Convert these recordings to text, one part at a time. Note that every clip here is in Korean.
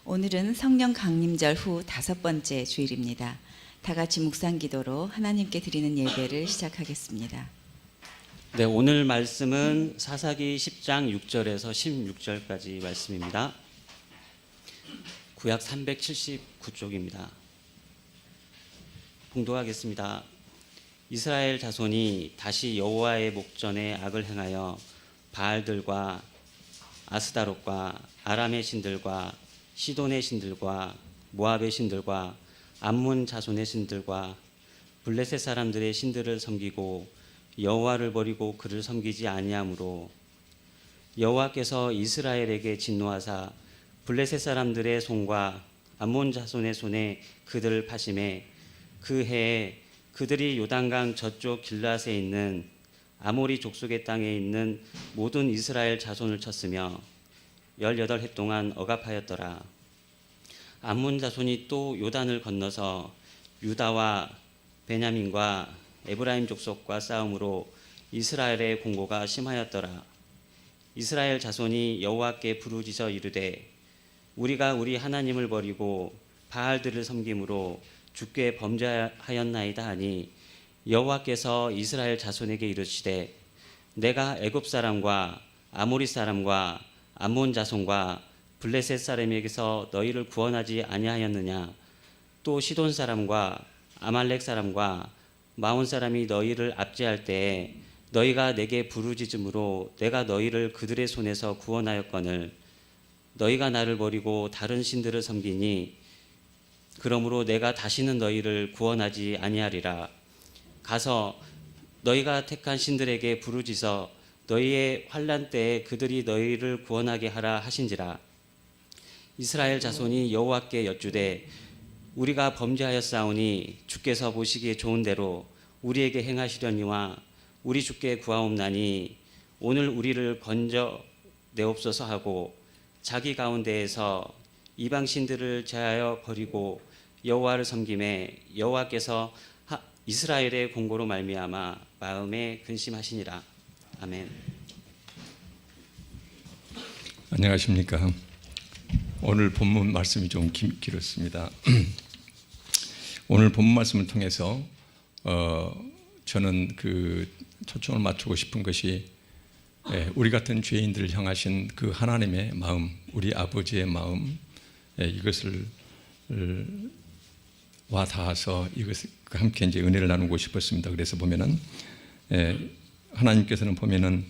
오늘은 성령 강림절 후 5번째 주일입니다. 다 같이 묵상 기도로 하나님께 드리는 예배를 시작하겠습니다. 네, 오늘 말씀은 사사기 10장 6절에서 16절까지 말씀입니다. 구약 379쪽입니다. 봉독하겠습니다. 이스라엘 자손이 다시 여호와의 목전에 악을 행하여 바알들과 아스다롯과 아람의 신들과 시돈의 신들과 모압의 신들과 암몬 자손의 신들과 블레셋 사람들의 신들을 섬기고 여호와를 버리고 그를 섬기지 아니하므로 여호와께서 이스라엘에게 진노하사 블레셋 사람들의 손과 암몬 자손의 손에 그들을 파심해 그 해에 그들이 요단강 저쪽 길앗에 있는 아모리 족속의 땅에 있는 모든 이스라엘 자손을 쳤으며 18해 동안 억압하였더라. 암몬 자손이 또 요단을 건너서 유다와 베냐민과 에브라임 족속과 싸움으로 이스라엘의 공고가 심하였더라. 이스라엘 자손이 여호와께 부르짖어 이르되 우리가 우리 하나님을 버리고 바알들을 섬김으로 주께 범죄하였나이다 하니 여호와께서 이스라엘 자손에게 이르시되 내가 애굽 사람과 아모리 사람과 암몬 자손과 블레셋 사람에게서 너희를 구원하지 아니하였느냐. 또 시돈 사람과 아말렉 사람과 마온 사람이 너희를 압제할 때에 너희가 내게 부르짖음으로 내가 너희를 그들의 손에서 구원하였거늘 너희가 나를 버리고 다른 신들을 섬기니 그러므로 내가 다시는 너희를 구원하지 아니하리라. 가서 너희가 택한 신들에게 부르짖어 너희의 환난 때에 그들이 너희를 구원하게 하라 하신지라. 이스라엘 자손이 여호와께 여쭈되 우리가 범죄하였사오니 주께서 보시기에 좋은 대로 우리에게 행하시려니와 우리 주께 구하옵나니 오늘 우리를 건져 내옵소서 하고 자기 가운데에서 이방 신들을 제하여 버리고 여호와를 섬김에 여호와께서 이스라엘의 공고로 말미암아 마음에 근심하시니라. 아멘. 안녕하십니까. 오늘 본문 말씀이 좀 길었습니다. 오늘 본문 말씀을 통해서 저는 그 초점을 맞추고 싶은 것이 우리 같은 죄인들을 향하신 그 하나님의 마음, 우리 아버지의 마음, 이것을 와 닿아서 이것을 함께 이제 은혜를 나누고 싶었습니다. 그래서 보면은 하나님께서는 보면은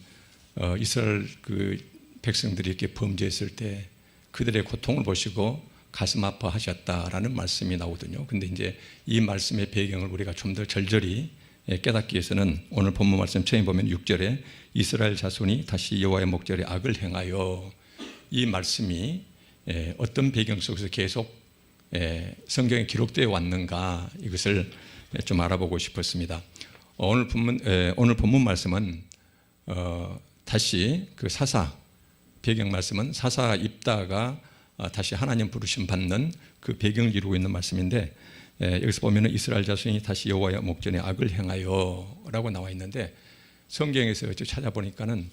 이스라엘 그 백성들이 이렇게 범죄했을 때 그들의 고통을 보시고 가슴 아파하셨다라는 말씀이 나오거든요. 근데 이제 이 말씀의 배경을 우리가 좀 더 절절히 깨닫기 위해서는 오늘 본문 말씀 처음 보면 6절에 이스라엘 자손이 다시 여호와의 목전에 악을 행하여, 이 말씀이 어떤 배경 속에서 계속 성경에 기록되어 왔는가, 이것을 좀 알아보고 싶었습니다. 오늘 본문 말씀은 다시 그 사사, 배경 말씀은 사사 입다가 다시 하나님 부르심 받는 그 배경을 이루고 있는 말씀인데, 여기서 보면 이스라엘 자손이 다시 여호와의 목전에 악을 행하여 라고 나와 있는데, 성경에서 찾아보니까는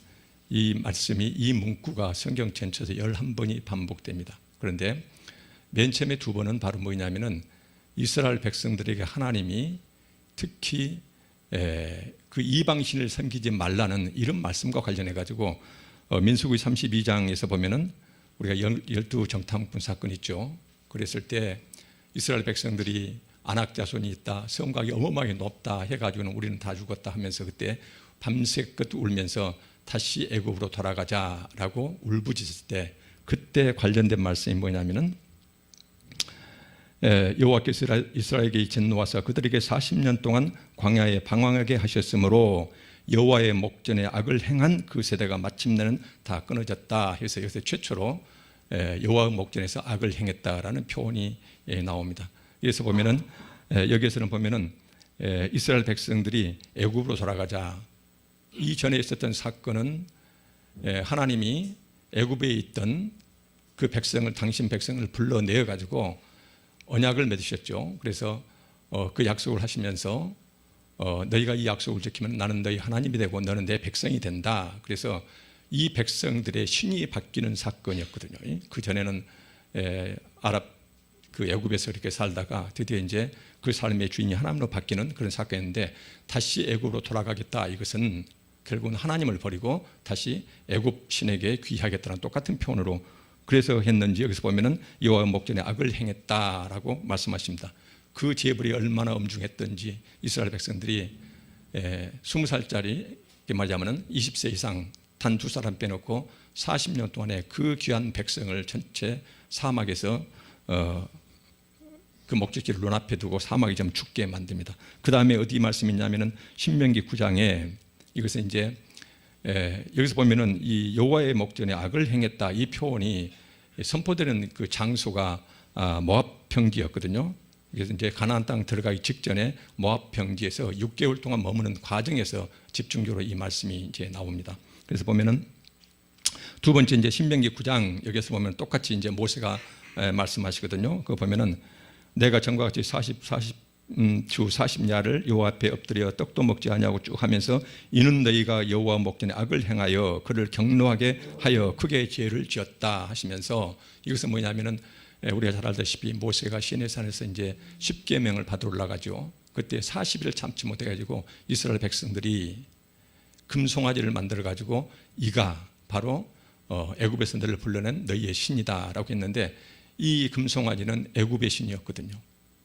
이 말씀이, 이 문구가 성경 전체에서 11번이 반복됩니다. 그런데 맨 처음에 2번은 바로 뭐냐면은 이스라엘 백성들에게 하나님이 특히 그 이방신을 섬기지 말라는 이런 말씀과 관련해 가지고 민수기 32장에서 보면은 우리가 12정탐꾼 사건 있죠. 그랬을 때 이스라엘 백성들이 아낙 자손이 있다, 성곽이 어마어마하게 높다 해가지고는 우리는 다 죽었다 하면서 그때 밤새껏 울면서 다시 애굽으로 돌아가자라고 울부짖을 때, 그때 관련된 말씀이 뭐냐면은 여호와께서 이스라엘에게 진노하사 그들에게 40년 동안 광야에 방황하게 하셨으므로 여호와의 목전에 악을 행한 그 세대가 마침내는 다 끊어졌다 해서 여기서 최초로 여호와의 목전에서 악을 행했다라는 표현이 나옵니다. 그래서 보면은 여기에서는 보면은 이스라엘 백성들이 애굽으로 돌아가자, 이전에 있었던 사건은 하나님이 애굽에 있던 그 백성을, 당신 백성을 불러내어 가지고 언약을 맺으셨죠. 그래서 그 약속을 하시면서 너희가 이 약속을 지키면 나는 너희 하나님이 되고 너는 내 백성이 된다. 그래서 이 백성들의 신이 바뀌는 사건이었거든요. 그 전에는 아랍 그 애굽에서 이렇게 살다가 드디어 이제 그 삶의 주인이 하나님으로 바뀌는 그런 사건인데, 다시 애굽으로 돌아가겠다, 이것은 결국은 하나님을 버리고 다시 애굽 신에게 귀하겠다는 똑같은 표현으로 그래서 했는지, 여기서 보면은 여호와 목전에 악을 행했다라고 말씀하십니다. 그 재벌이 얼마나 엄중했던지 이스라엘 백성들이 20살짜리 말하자면은 20세 이상 단 2사람 빼놓고 40년 동안에 그 귀한 백성을 전체 사막에서 그 목적지를 눈앞에 두고 사막에 좀 죽게 만듭니다. 그 다음에 어디 말씀이 있냐면은 신명기 9장에 이것은 이제 여기서 보면은 이 여호와의 목전에 악을 행했다, 이 표현이 선포되는 그 장소가 모압 평지였거든요. 그래서 이제 가나안 땅 들어가기 직전에 모압 평지에서 6개월 동안 머무는 과정에서 집중적으로 이 말씀이 이제 나옵니다. 그래서 보면은 두 번째 이제 신명기 9장, 여기서 보면 똑같이 이제 모세가 말씀하시거든요. 그거 보면은 내가 전과 같이 주 40야를 여호와 앞에 엎드려 떡도 먹지 아니하고 쭉 하면서 이는 너희가 여호와 목전에 악을 행하여 그를 경노하게 하여 크게 죄를 지었다 하시면서, 이것은 뭐냐면은 우리가 잘 알다시피 모세가 시내산에서 이제 10계명을 받으러 올라가죠. 그때 40일 참지 못해가지고 이스라엘 백성들이 금송아지를 만들어가지고 이가 바로 애굽에서 너를 불러낸 너희의 신이다라고 했는데, 이 금송아지는 애굽의 신이었거든요.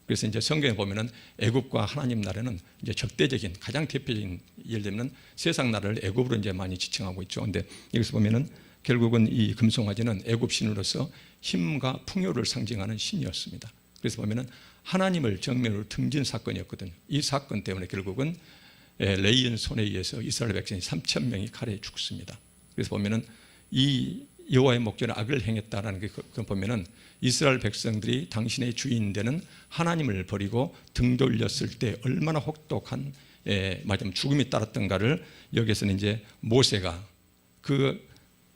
그래서 이제 성경에 보면은 애굽과 하나님 나라는 이제 적대적인 가장 대표적인, 예를 들면 세상 나라를 애굽으로 이제 많이 지칭하고 있죠. 그런데 여기서 보면은 결국은 이 금송아지는 애굽 신으로서 힘과 풍요를 상징하는 신이었습니다. 그래서 보면은 하나님을 정면으로 등진 사건이었거든요. 이 사건 때문에 결국은 레이언 손에 의해서 이스라엘 백성이 3,000명이 칼에 죽습니다. 그래서 보면은 이 여호와의 목전에 악을 행했다라는 게 보면은 이스라엘 백성들이 당신의 주인 되는 하나님을 버리고 등 돌렸을 때 얼마나 혹독한 죽음이 따랐던가를 여기서는 이제 모세가 그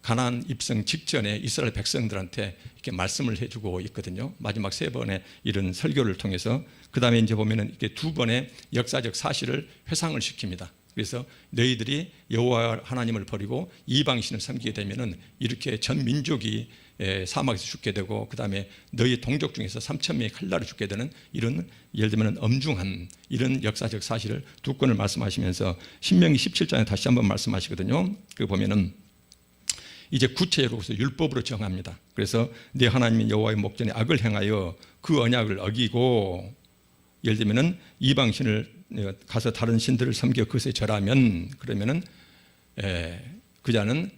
가나안 입성 직전에 이스라엘 백성들한테 이렇게 말씀을 해주고 있거든요. 마지막 3번의 이런 설교를 통해서. 그 다음에 이제 보면은 이렇게 2번의 역사적 사실을 회상을 시킵니다. 그래서 너희들이 여호와 하나님을 버리고 이방신을 섬기게 되면은 이렇게 전 민족이 사막에서 죽게 되고, 그 다음에 너희 동족 중에서 3,000명이 칼날로 죽게 되는 이런, 예를 들면 엄중한 이런 역사적 사실을 2건을 말씀하시면서 신명기 17장에 다시 한번 말씀하시거든요. 그 보면은 이제 구체적으로 율법으로 정합니다. 그래서 네 하나님인 여호와의 목전에 악을 행하여 그 언약을 어기고, 예를 들면은 이방신을 가서 다른 신들을 섬겨 그것에 절하면, 그러면은 그 자는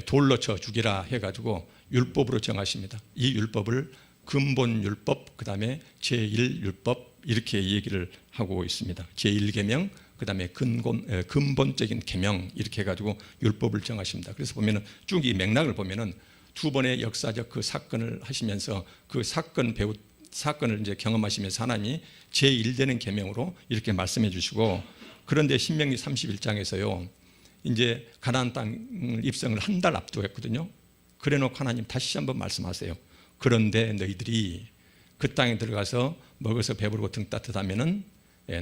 돌로 쳐 죽이라 해가지고 율법으로 정하십니다. 이 율법을 근본 율법, 그 다음에 제1율법 이렇게 얘기를 하고 있습니다. 제1계명, 그 다음에 근본적인 계명 이렇게 해가지고 율법을 정하십니다. 그래서 보면은 쭉 이 맥락을 보면은 2번의 역사적 그 사건을 하시면서 그 사건을 이제 경험하시면서 하나님이 제1되는 계명으로 이렇게 말씀해 주시고, 그런데 신명기 31장에서요 이제 가나안 땅 입성을 한 달 앞두었거든요. 그래놓고 하나님 다시 한번 말씀하세요. 그런데 너희들이 그 땅에 들어가서 먹어서 배부르고 등 따뜻하면은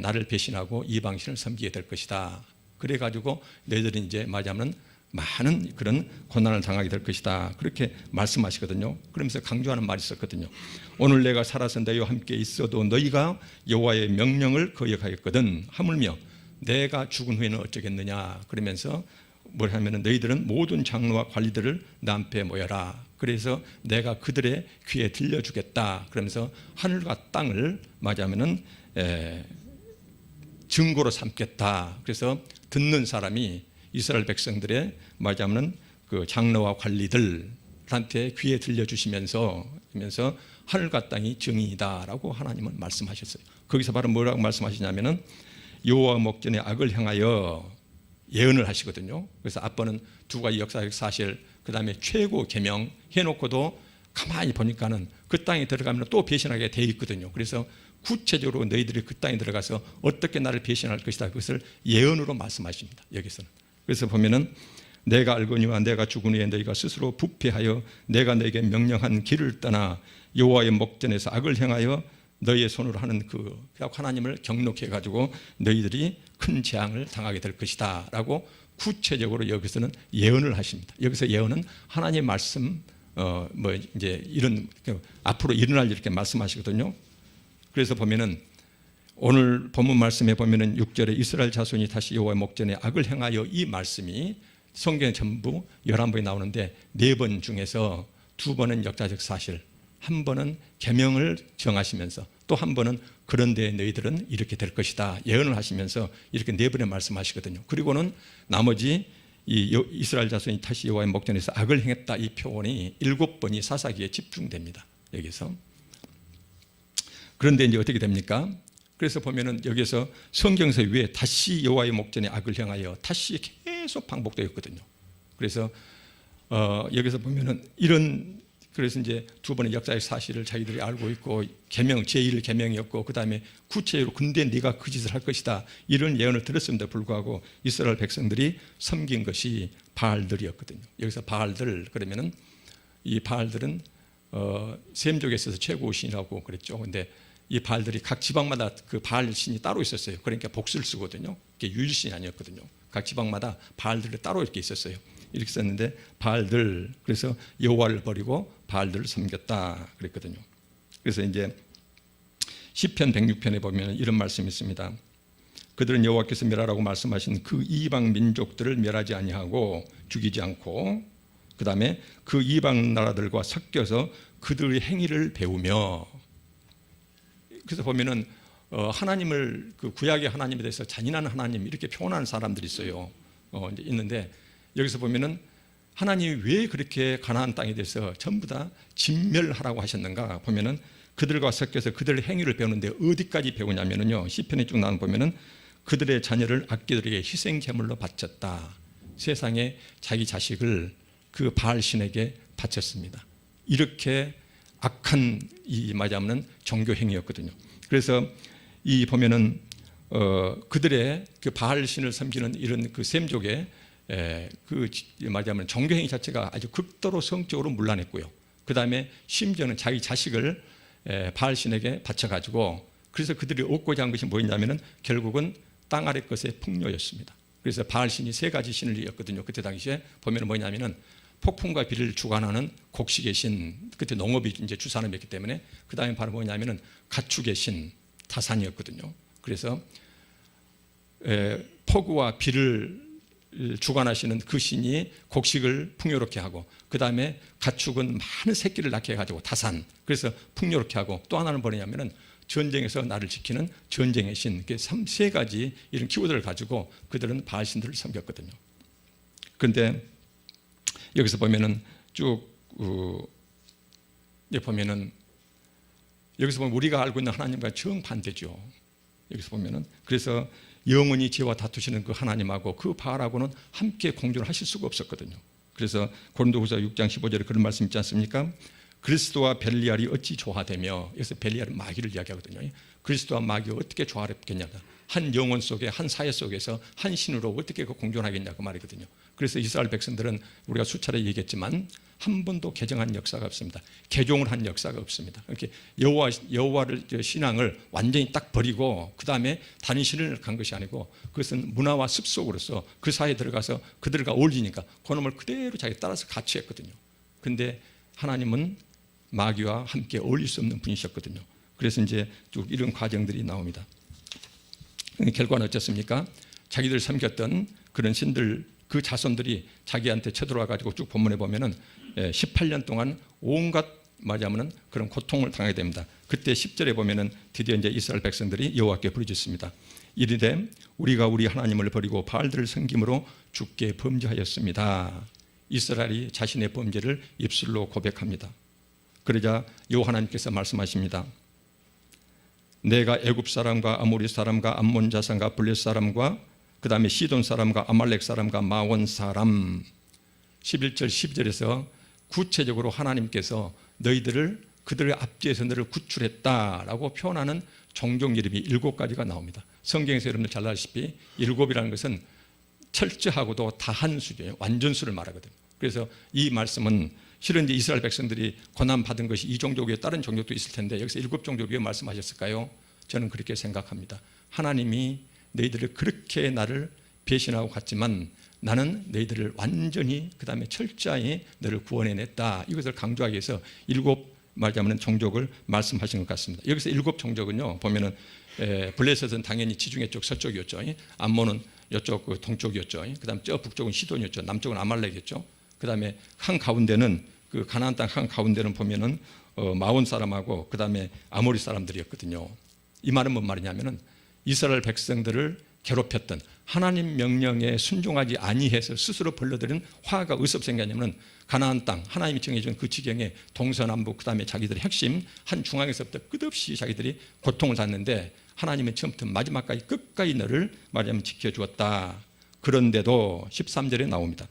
나를 배신하고 이방신을 섬기게 될 것이다. 그래가지고 너희들이 이제 말하자면 많은 그런 고난을 당하게 될 것이다. 그렇게 말씀하시거든요. 그러면서 강조하는 말이 있었거든요. 오늘 내가 살아서 너희와 함께 있어도 너희가 여호와의 명령을 거역하였거든. 하물며 내가 죽은 후에는 어쩌겠느냐. 그러면서 뭘 하면은 너희들은 모든 장로와 관리들을 나 앞에 모여라. 그래서 내가 그들의 귀에 들려주겠다. 그러면서 하늘과 땅을 말하자면은 증거로 삼겠다. 그래서 듣는 사람이 이스라엘 백성들의 말하자면 그 장로와 관리들한테 귀에 들려주시면서 하늘과 땅이 증인이다라고 하나님은 말씀하셨어요. 거기서 바로 뭐라고 말씀하시냐면은 여호와 목전에 악을 행하여 예언을 하시거든요. 그래서 앞번은 2가지 역사적 사실, 그 다음에 최고 계명 해놓고도 가만히 보니까는 그 땅에 들어가면 또 배신하게 돼 있거든요. 그래서 구체적으로 너희들이 그 땅에 들어가서 어떻게 나를 배신할 것이다, 그것을 예언으로 말씀하십니다. 여기서는. 그래서 보면은 내가 알거니와 내가 죽은 후에 너희가 스스로 부패하여 내가 너에게 명령한 길을 떠나 여호와의 목전에서 악을 행하여 너희의 손으로 하는 그 하나님을 경록해 가지고 너희들이 큰 재앙을 당하게 될 것이다 라고 구체적으로 여기서는 예언을 하십니다. 여기서 예언은 하나님의 말씀 뭐 이제 이런 앞으로 일어날 이렇게 말씀하시거든요. 그래서 보면은 오늘 본문 말씀에 보면은 6절에 이스라엘 자손이 다시 여호와의 목전에 악을 행하여, 이 말씀이 성경에 전부 11번이 나오는데 4번 중에서 2번은 역사적 사실, 1번은 계명을 정하시면서 또 1번은 그런데 너희들은 이렇게 될 것이다 예언을 하시면서 이렇게 4번의 말씀하시거든요. 그리고는 나머지 이 이스라엘 자손이 다시 여호와의 목전에서 악을 행했다, 이 표현이 7번이 사사기에 집중됩니다. 여기서. 그런데 이제 어떻게 됩니까? 그래서 보면은 여기서 성경에서 왜 다시 여호와의 목전에 악을 행하여, 다시 계속 반복되었거든요. 그래서 여기서 보면은 이런, 그래서 이제 2번의 역사의 사실을 자기들이 알고 있고, 계명 제1 계명이었고, 그 다음에 구체적으로 근데 네가 그 짓을 할 것이다, 이런 예언을 들었음에도 불구하고 이스라엘 백성들이 섬긴 것이 바알들이었거든요. 여기서 바알들, 그러면은 이 바알들은 셈족에 있어서 최고 신이라고 그랬죠. 근데 이 바알들이 각 지방마다 그 바알 신이 따로 있었어요. 그러니까 복수를 쓰거든요. 이게 유일신이 아니었거든요. 각 지방마다 바알들이 따로 이렇게 있었어요. 이렇게 썼는데 바알들, 그래서 여호와를 버리고 바알들을 섬겼다 그랬거든요. 그래서 이제 시편 106편에 보면 이런 말씀이 있습니다. 그들은 여호와께서 멸하라고 말씀하신 그 이방 민족들을 멸하지 아니하고 죽이지 않고, 그 다음에 그 이방 나라들과 섞여서 그들의 행위를 배우며. 그래서 보면은 하나님을, 그 구약의 하나님에 대해서 잔인한 하나님 이렇게 표현하는 사람들이 있어요. 이제 있는데 여기서 보면은 하나님이 왜 그렇게 가나안 땅에 대해서 전부 다 진멸하라고 하셨는가 보면은 그들과 섞여서 그들의 행위를 배우는데 어디까지 배우냐면은요, 시편에 쭉 나온 보면은 그들의 자녀를 악귀들에게 희생 제물로 바쳤다. 세상에 자기 자식을 그 바알 신에게 바쳤습니다. 이렇게 악한 이 말하자면 종교 행위였거든요. 그래서 이 보면은 그들의 그 바알 신을 섬기는 이런 그 셈족의 그 말하자면 종교 행위 자체가 아주 극도로 성적으로 문란했고요. 그 다음에 심지어는 자기 자식을 바알 신에게 바쳐가지고, 그래서 그들이 얻고자 한 것이 뭐였냐면은 결국은 땅 아래 것의 풍요였습니다. 그래서 바알 신이 3가지 신을 이었거든요. 그때 당시에 보면은 뭐냐면은 폭풍과 비를 주관하는 곡식의 신, 그때 농업이 이제 주산업이었기 때문에, 그 다음에 바로 뭐냐면은 가축의 신 타산이었거든요. 그래서 폭우와 비를 주관하시는 그 신이 곡식을 풍요롭게 하고, 그 다음에 가축은 많은 새끼를 낳게 해가지고 타산, 그래서 풍요롭게 하고, 또 하나는 뭐냐면은 전쟁에서 나를 지키는 전쟁의 신, 3가지 이런 키워드를 가지고 그들은 바알 신들을 섬겼거든요. 그런데 여기서 보면은 쭉 보면은 여기서 보면 우리가 알고 있는 하나님과 정반대죠. 여기서 보면은 그래서 영원히 죄와 다투시는 그 하나님하고 그 바알하고는 함께 공존을 하실 수가 없었거든요. 그래서 고린도후서 6장 15절에 그런 말씀 있지 않습니까? 그리스도와 벨리알이 어찌 조화되며, 여기서 벨리알은 마귀를 이야기하거든요. 그리스도와 마귀가 어떻게 조화롭겠냐, 한 영혼 속에, 한 사회 속에서 한 신으로 어떻게 그 공존하겠냐 그 말이거든요. 그래서 이스라엘 백성들은 우리가 수차례 얘기했지만 한 번도 개정한 역사가 없습니다. 개종을 한 역사가 없습니다. 이렇게 여호와를 신앙을 완전히 딱 버리고 그 다음에 다른 신을 간 것이 아니고, 그것은 문화와 습속으로서 그 사회에 들어가서 그들과 어울리니까 그놈을 그대로 자기 따라서 같이 했거든요. 근데 하나님은 마귀와 함께 어울릴 수 없는 분이셨거든요. 그래서 이제 쭉 이런 과정들이 나옵니다. 결과는 어떻습니까? 자기들 섬겼던 그런 신들, 그 자손들이 자기한테 쳐들어와 가지고 쭉 본문에 보면은 18년 동안 온갖 말하자면은 그런 고통을 당하게 됩니다. 그때 10절에 보면은 드디어 이제 이스라엘 백성들이 여호와께 부르짖습니다. 이르되 우리가 우리 하나님을 버리고 바알들을 섬김으로 주께 범죄하였습니다. 이스라엘이 자신의 범죄를 입술로 고백합니다. 그러자 여호와 하나님께서 말씀하십니다. 내가 애굽 사람과 아모리 사람과 암몬 자손과 블레 사람과 그 다음에 시돈 사람과 아말렉 사람과 마원 사람, 11절 12절에서 구체적으로 하나님께서 너희들을 그들의 앞뒤에서 너를 구출했다라고 표현하는 종족 이름이 7가지가 나옵니다. 성경에서 여러분들 잘 아시다시피 7이라는 것은 철저하고도 다한수죠. 완전수를 말하거든요. 그래서 이 말씀은 실은 이제 이스라엘 백성들이 고난받은 것이 이 종족 외에 다른 종족도 있을 텐데 여기서 7종족 왜 말씀하셨을까요? 저는 그렇게 생각합니다. 하나님이 너희들을 그렇게 나를 배신하고 갔지만 나는 너희들을 완전히 그다음에 철저히 너를 구원해냈다. 이것을 강조하기 위해서 7 말하자면 종족을 말씀하신 것 같습니다. 여기서 7 종족은요 보면은 블레셋은 당연히 지중해 쪽 서쪽이었죠. 암몬은 이쪽 그 동쪽이었죠. 그다음 저 북쪽은 시돈이었죠. 남쪽은 아말렉이었죠. 그다음에 한 가운데는 그 가나안 땅 한 가운데는 보면은 마온 사람하고 그다음에 아모리 사람들이었거든요. 이 말은 뭔 말이냐면은 이스라엘 백성들을 괴롭혔던 하나님 명령에 순종하지 아니해서 스스로 벌려들인 화가 어디서 생겼냐면 가나안 땅 하나님이 정해준 그 지경에 동서남북 그다음에 자기들의 핵심 한 중앙에서부터 끝없이 자기들이 고통을 받는데 하나님은 처음부터 마지막까지 끝까지 너를 말하자면 지켜주었다. 그런데도 13절에 나옵니다.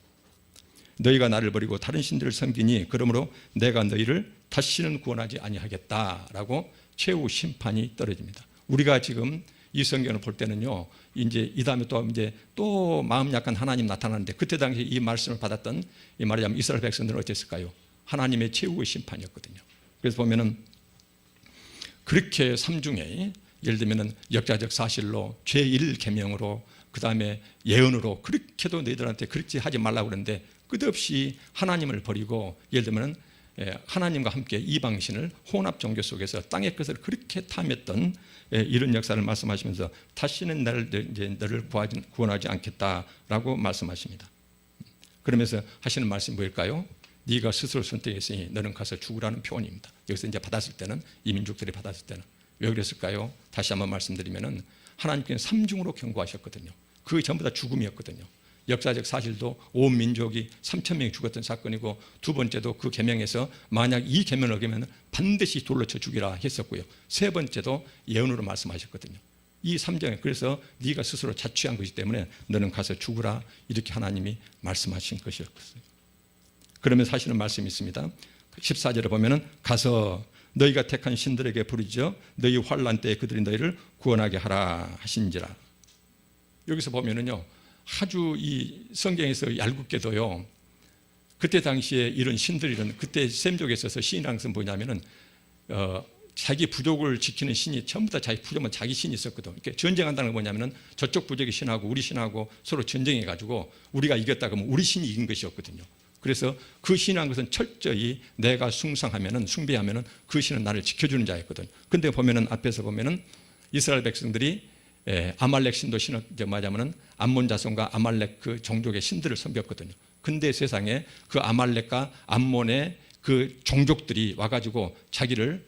너희가 나를 버리고 다른 신들을 섬기니 그러므로 내가 너희를 다시는 구원하지 아니하겠다라고 최후 심판이 떨어집니다. 우리가 지금 이 성경을 볼 때는요, 이제 이 다음에 또 마음 약한 하나님 나타나는데 그때 당시 이 말씀을 받았던 이 말하자면 이스라엘 백성들은 어땠을까요? 하나님의 최후의 심판이었거든요. 그래서 보면은 그렇게 삼중에 예를 들면은 역사적 사실로 제1 계명으로 그 다음에 예언으로 그렇게도 너희들한테 그렇게 하지 말라고 그러는데 끝없이 하나님을 버리고 예를 들면은 하나님과 함께 이방신을 혼합 종교 속에서 땅의 것을 그렇게 탐했던 이런 역사를 말씀하시면서 다시는 너를 구원하지 않겠다라고 말씀하십니다. 그러면서 하시는 말씀이 뭘까요? 네가 스스로 선택했으니 너는 가서 죽으라는 표현입니다. 여기서 이제 받았을 때는 이 민족들이 받았을 때는 왜 그랬을까요? 다시 한번 말씀드리면은 하나님께서 삼중으로 경고하셨거든요. 그게 전부 다 죽음이었거든요. 역사적 사실도 온 민족이 3,000명이 죽었던 사건이고 두 번째도 그 계명에서 만약 이 계명을 어기면 반드시 돌로 쳐 죽이라 했었고요. 세 번째도 예언으로 말씀하셨거든요. 이 3장에 그래서 네가 스스로 자취한 것이기 때문에 너는 가서 죽으라 이렇게 하나님이 말씀하신 것이었어요. 그러면서 하시는 말씀이 있습니다. 14절에 보면은 가서 너희가 택한 신들에게 부르짖어 너희 환난 때에 그들이 너희를 구원하게 하라 하신지라. 여기서 보면은요. 아주 이 성경에서 얄궂게도요. 그때 당시에 이런 신들이런 그때 셈족에 있어서 신이라는 것은 뭐냐면은 자기 부족을 지키는 신이 전부 다 자기 부족은 자기 신이 있었거든. 그러니까 전쟁한다는 건 뭐냐면은 저쪽 부족의 신하고 우리 신하고 서로 전쟁해가지고 우리가 이겼다 그러면 우리 신이 이긴 것이었거든요. 그래서 그 신이라는 것은 철저히 내가 숭상하면은 숭배하면은 그 신은 나를 지켜주는 자였거든. 근데 보면은 앞에서 보면은 이스라엘 백성들이 아말렉 신도 말하자면은 암몬 자손과 아말렉 그 종족의 신들을 섬겼거든요. 근데 세상에 그 아말렉과 암몬의 그 종족들이 와가지고 자기를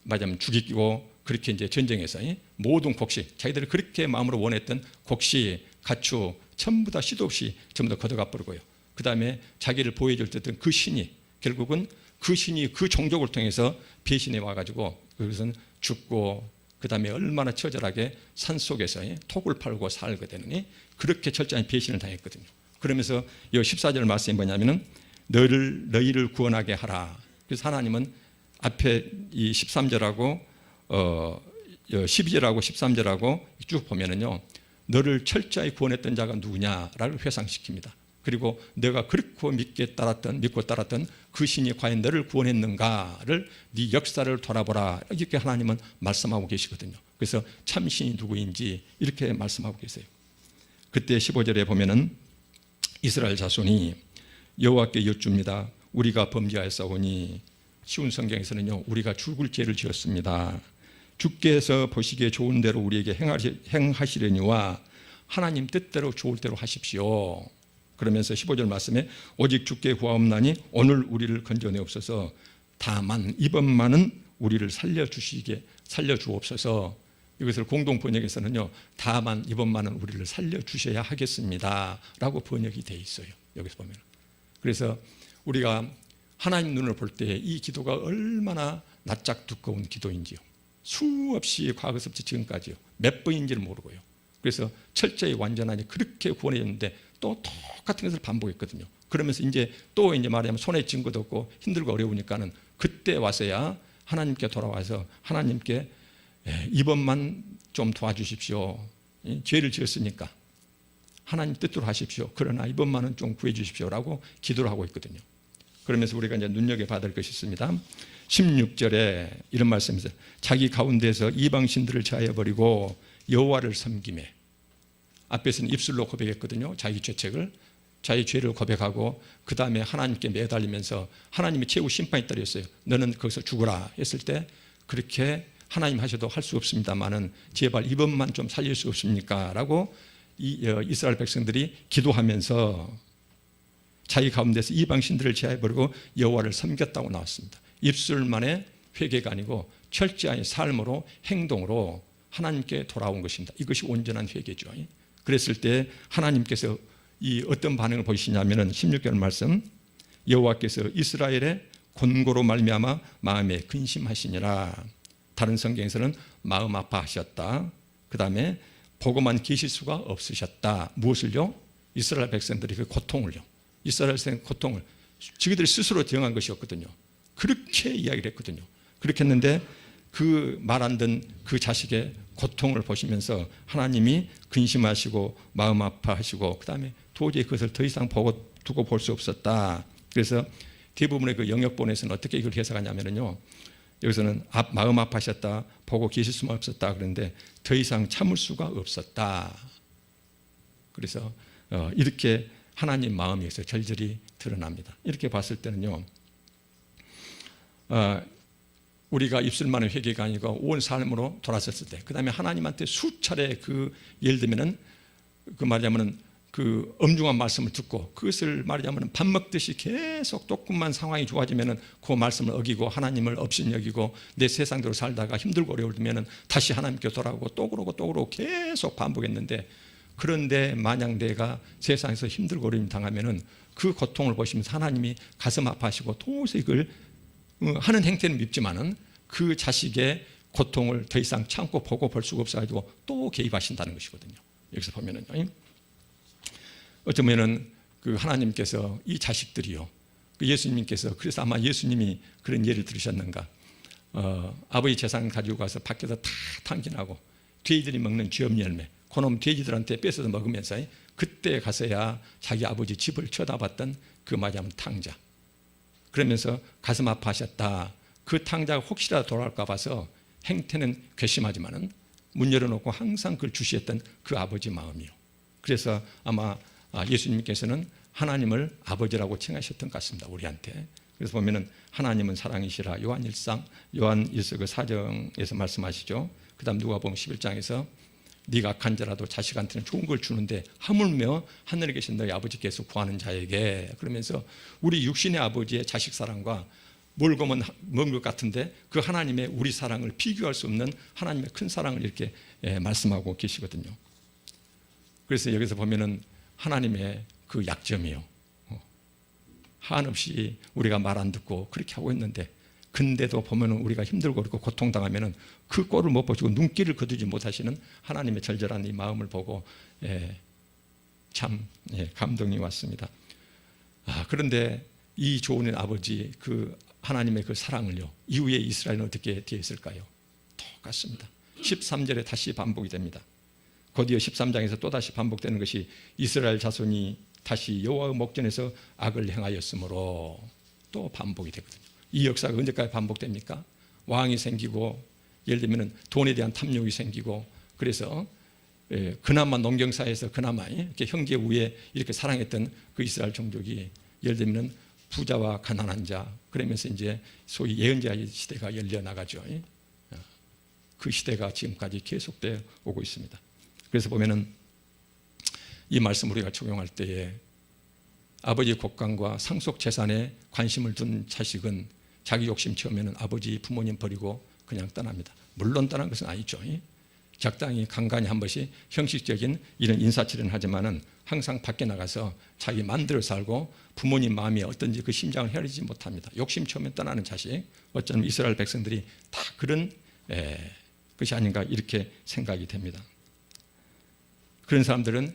말하자면 죽이고 그렇게 이제 전쟁에서 모든 곡식 자기들이 그렇게 마음으로 원했던 곡식, 가축 전부 다 시도 없이 전부 다 걷어가 버리고요. 그 다음에 자기를 보호해줄 때 그 신이 결국은 그 신이 그 종족을 통해서 배신해 와가지고 그것은 죽고 그 다음에 얼마나 처절하게 산속에서 톡을 팔고 살게 되느니 그렇게 철저한 배신을 당했거든요. 그러면서 이 14절 말씀이 뭐냐면은 너희를 구원하게 하라. 그래서 하나님은 앞에 이 13절하고 12절하고 13절하고 쭉 보면은요. 너를 철저히 구원했던 자가 누구냐를 회상시킵니다. 그리고 내가 그렇고 믿고 따랐던 그 신이 과연 너를 구원했는가를 네 역사를 돌아보라 이렇게 하나님은 말씀하고 계시거든요. 그래서 참 신이 누구인지 이렇게 말씀하고 계세요. 그때 15절에 보면은 이스라엘 자손이 여호와께 여쭙니다. 우리가 범죄하였사오니 쉬운 성경에서는요. 우리가 죽을 죄를 지었습니다. 주께서 보시기에 좋은 대로 우리에게 행하시려니와 하나님 뜻대로 좋을 대로 하십시오. 그러면서 15절 말씀에 오직 주께 구하옵나니 오늘 우리를 건져내옵소서. 다만 이번만은 우리를 살려주옵소서. 이것을 공동 번역에서는요. 다만 이번만은 우리를 살려주셔야 하겠습니다 라고 번역이 되어 있어요. 여기서 보면. 그래서 우리가 하나님 눈을 볼 때 이 기도가 얼마나 낯짝 두꺼운 기도인지요. 수없이 과거서부터 지금까지요. 몇 번인지를 모르고요. 그래서 철저히 완전하니 그렇게 구원해줬는데 또 똑같은 것을 반복했거든요. 그러면서 이제 말하자면 손에 쥔 것도 없고 힘들고 어려우니까는 그때 와서야 하나님께 돌아와서 하나님께 이번만 좀 도와주십시오. 죄를 지었으니까 하나님 뜻대로 하십시오. 그러나 이번만은 좀 구해 주십시오라고 기도를 하고 있거든요. 그러면서 우리가 이제 눈여겨봐야 것이 있습니다. 16절에 이런 말씀이 있어요. 자기 가운데서 이방 신들을 제하여버리고 여호와를 섬기매. 앞에서는 입술로 고백했거든요. 자기 죄책을. 자기 죄를 고백하고 그 다음에 하나님께 매달리면서 하나님이 최후 심판이 떨어졌어요. 너는 거기서 죽어라 했을 때 그렇게 하나님 하셔도 할 수 없습니다만은 제발 이번만 좀 살릴 수 없습니까? 라고 이스라엘 백성들이 기도하면서 자기 가운데서 이방신들을 제하해버리고 여호와를 섬겼다고 나왔습니다. 입술만의 회개가 아니고 철저한 삶으로 행동으로 하나님께 돌아온 것입니다. 이것이 온전한 회개죠. 그랬을 때 하나님께서 이 어떤 반응을 보이시냐면은 16절 말씀, 여호와께서 이스라엘의 곤고로 말미암아 마음에 근심하시니라. 다른 성경에서는 마음 아파하셨다. 그 다음에 보고만 계실 수가 없으셨다. 무엇을요? 이스라엘 백성들이 그 고통을요. 이스라엘 백성의 고통을 자기들이 스스로 정한 것이었거든요. 그렇게 이야기를 했거든요. 그렇게 했는데 그 말 안 듣는 그 자식의 고통을 보시면서 하나님이 근심하시고 마음 아파하시고 그 다음에 도저히 그것을 더 이상 두고 볼 수 없었다. 그래서 대부분의 그 영역본에서는 어떻게 이걸 해석하냐면요, 여기서는 마음 아파하셨다, 보고 계실 수만 없었다 그런데 더 이상 참을 수가 없었다. 그래서 이렇게 하나님 마음이 여기서 절절히 드러납니다. 이렇게 봤을 때는요, 우리가 입술만의 회개가 아니고 온 삶으로 돌아섰을 때, 그 다음에 하나님한테 수차례 예를 들면은 말하자면은 그 엄중한 말씀을 듣고 그것을 말하자면은 밥 먹듯이 계속 조금만 상황이 좋아지면은 그 말씀을 어기고 하나님을 업신여기고 내 세상대로 살다가 힘들고 어려울 때면은 다시 하나님께 돌아오고 또 그러고 계속 반복했는데, 그런데 만약 내가 세상에서 힘들고 어려움 당하면은 그 고통을 보시면서 하나님이 가슴 아파하시고 도저히 이걸 하는 행태는 밉지만은 그 자식의 고통을 더 이상 참고 보고 볼 수가 없어가지고 또 개입하신다는 것이거든요. 여기서 보면은요, 어쩌면은 그 하나님께서 이 자식들이요, 그 예수님께서, 그래서 아마 예수님이 그런 예를 들으셨는가, 아버지 재산 가지고 가서 밖에서 다 탕진하고 돼지들이 먹는 쥐업 열매, 그놈 돼지들한테 뺏어서 먹으면서 그때 가서야 자기 아버지 집을 쳐다봤던 그 말하자면 탕자. 그러면서 가슴 아파하셨다. 그 탕자가 혹시라도 돌아올까 봐서 행태는 괘씸하지만은 문 열어놓고 항상 그걸 주시했던 그 아버지 마음이요. 그래서 아마 예수님께서는 하나님을 아버지라고 칭하셨던 것 같습니다, 우리한테. 그래서 보면은 하나님은 사랑이시라 요한일서 그 4장에서 말씀하시죠. 그 다음 누가복음 11장에서 네가 악한 자라도 자식한테는 좋은 걸 주는데 하물며 하늘에 계신 너희 아버지께서 구하는 자에게, 그러면서 우리 육신의 아버지의 자식 사랑과 멀고먼 먼 것 같은데 그 하나님의 우리 사랑을 비교할 수 없는 하나님의 큰 사랑을 이렇게 말씀하고 계시거든요. 그래서 여기서 보면은 하나님의 그 약점이요, 한없이 우리가 말 안 듣고 그렇게 하고 있는데, 근데도 보면은 우리가 힘들고 그렇고 고통당하면은 그 꼴을 못 보시고 눈길을 거두지 못하시는 하나님의 절절한 이 마음을 보고 참 감동이 왔습니다. 그런데 이 좋은 아버지 그 하나님의 그 사랑을요, 이후에 이스라엘은 어떻게 되었을까요? 똑같습니다. 13절에 다시 반복이 됩니다. 곧이어 13장에서 또다시 반복되는 것이 이스라엘 자손이 다시 여호와의 목전에서 악을 행하였으므로 또 반복이 되거든요. 이 역사가 언제까지 반복됩니까? 왕이 생기고 예를 들면 돈에 대한 탐욕이 생기고, 그래서 그나마 농경사에서 그나마 이렇게 형제 우에 이렇게 사랑했던 그 이스라엘 종족이 예를 들면 부자와 가난한 자, 그러면서 이제 소위 예언자의 시대가 열려나가죠. 그 시대가 지금까지 계속되어 오고 있습니다. 그래서 보면은 이 말씀 우리가 적용할 때에 아버지의 곡간과 상속 재산에 관심을 둔 자식은 자기 욕심 채우면 아버지 부모님 버리고 그냥 떠납니다. 물론 떠난 것은 아니죠. 적당히 간간히 한 번씩 형식적인 이런 인사치레는 하지만은 항상 밖에 나가서 자기 만들어 살고 부모님 마음이 어떤지 그 심장을 헤아리지 못합니다. 욕심 채우면 떠나는 자식, 어쩌면 이스라엘 백성들이 다 그런 것이 아닌가 이렇게 생각이 됩니다. 그런 사람들은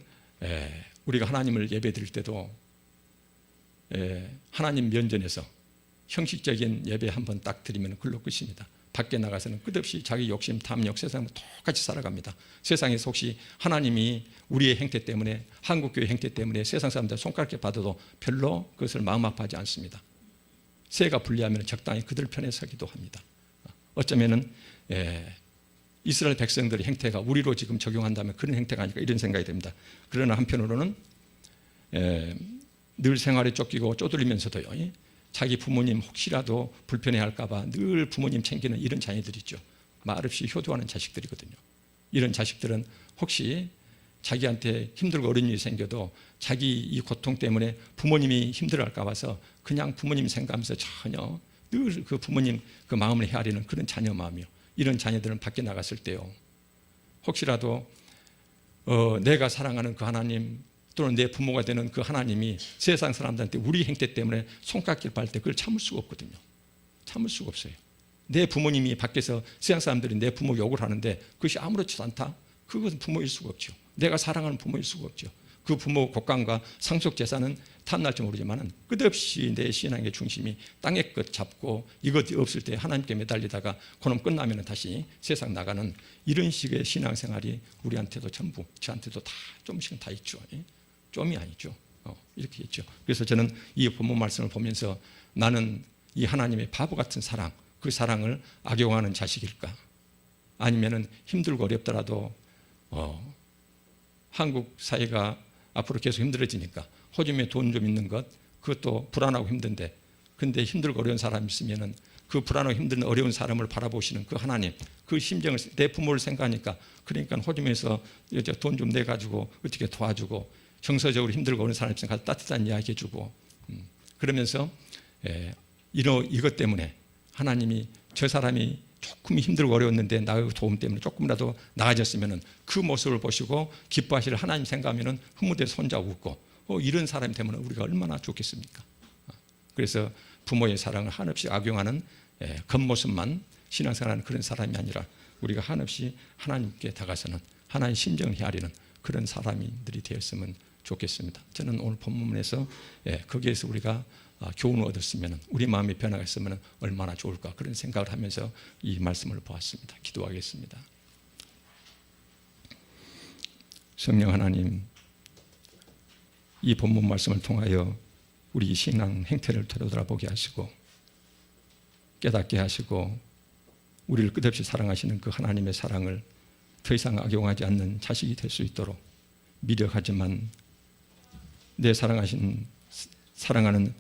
우리가 하나님을 예배 드릴 때도 하나님 면전에서 형식적인 예배 한번 딱 드리면 그걸로 끝입니다. 밖에 나가서는 끝없이 자기 욕심, 탐욕, 세상과 똑같이 살아갑니다. 세상에서 혹시 하나님이 우리의 행태 때문에, 한국교회 행태 때문에 세상 사람들 손가락에 받아도 별로 그것을 마음 아파하지 않습니다. 새가 불리하면 적당히 그들 편에 서기도 합니다. 어쩌면은 이스라엘 백성들의 행태가 우리로 지금 적용한다면 그런 행태가 아닐까 이런 생각이 됩니다. 그러나 한편으로는 늘 생활에 쫓기고 쪼들리면서도요, 자기 부모님 혹시라도 불편해할까 봐 늘 부모님 챙기는 이런 자녀들 있죠. 말없이 효도하는 자식들이거든요. 이런 자식들은 혹시 자기한테 힘들고 어려운 일이 생겨도 자기 이 고통 때문에 부모님이 힘들어할까 봐서 그냥 부모님 생각하면서 전혀 늘 그 부모님 그 마음을 헤아리는 그런 자녀 마음이요. 이런 자녀들은 밖에 나갔을 때요, 혹시라도 내가 사랑하는 그 하나님 또는 내 부모가 되는 그 하나님이 세상 사람들한테 우리 행태 때문에 손가락질 받을 때 그걸 참을 수가 없거든요. 참을 수가 없어요. 내 부모님이 밖에서 세상 사람들이 내 부모 욕을 하는데 그것이 아무렇지도 않다? 그것은 부모일 수가 없죠. 내가 사랑하는 부모일 수가 없죠. 그 부모 곡간과 상속 재산은 탐날지 모르지만 끝없이 내 신앙의 중심이 땅의 것 잡고 이것 없을 때 하나님께 매달리다가 그놈 끝나면 다시 세상 나가는 이런 식의 신앙생활이 우리한테도 전부 저한테도 다 조금씩은 다 있죠. 좀이 아니죠. 이렇게 있죠. 그래서 저는 이 본문 말씀을 보면서 나는 이 하나님의 바보 같은 사랑, 그 사랑을 악용하는 자식일까? 아니면은 힘들고 어렵더라도 한국 사회가 앞으로 계속 힘들어지니까 호주머니에 돈 좀 있는 것, 그것도 불안하고 힘든데, 근데 힘들고 어려운 사람이 있으면은 그 불안하고 힘든 어려운 사람을 바라보시는 그 하나님, 그 심정을, 내 부모를 생각하니까, 그러니까 호주머니에서 돈 좀 내가지고 어떻게 도와주고, 정서적으로 힘들고 어려운 사람 있으면 가서 따뜻한 이야기 해주고, 그러면서 이것 때문에 하나님이 저 사람이 조금 힘들고 어려웠는데 나의 도움 때문에 조금이라도 나아졌으면 그 모습을 보시고 기뻐하실 하나님 생각하면 흐뭇해서 혼자 웃고, 이런 사람이 되면 우리가 얼마나 좋겠습니까? 그래서 부모의 사랑을 한없이 악용하는 겉모습만 신앙생활하는 그런 사람이 아니라 우리가 한없이 하나님께 다가서는, 하나님의 심정을 헤아리는 그런 사람들이 되었으면 좋겠습니다. 저는 오늘 본문에서 거기에서 우리가 교훈을 얻었으면, 우리 마음의 변화가 있으면 얼마나 좋을까, 그런 생각을 하면서 이 말씀을 보았습니다. 기도하겠습니다. 성령 하나님, 이 본문 말씀을 통하여 우리 신앙 행태를 되돌아보게 하시고 깨닫게 하시고 우리를 끝없이 사랑하시는 그 하나님의 사랑을 더 이상 악용하지 않는 자식이 될 수 있도록, 미력하지만 내 사랑하는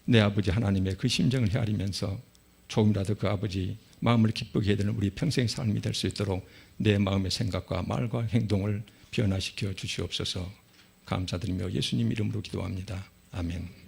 내 아버지 하나님의 그 심정을 헤아리면서 조금이라도 그 아버지 마음을 기쁘게 해드리는 우리 평생의 삶이 될 수 있도록 내 마음의 생각과 말과 행동을 변화시켜 주시옵소서. 감사드리며 예수님 이름으로 기도합니다. 아멘.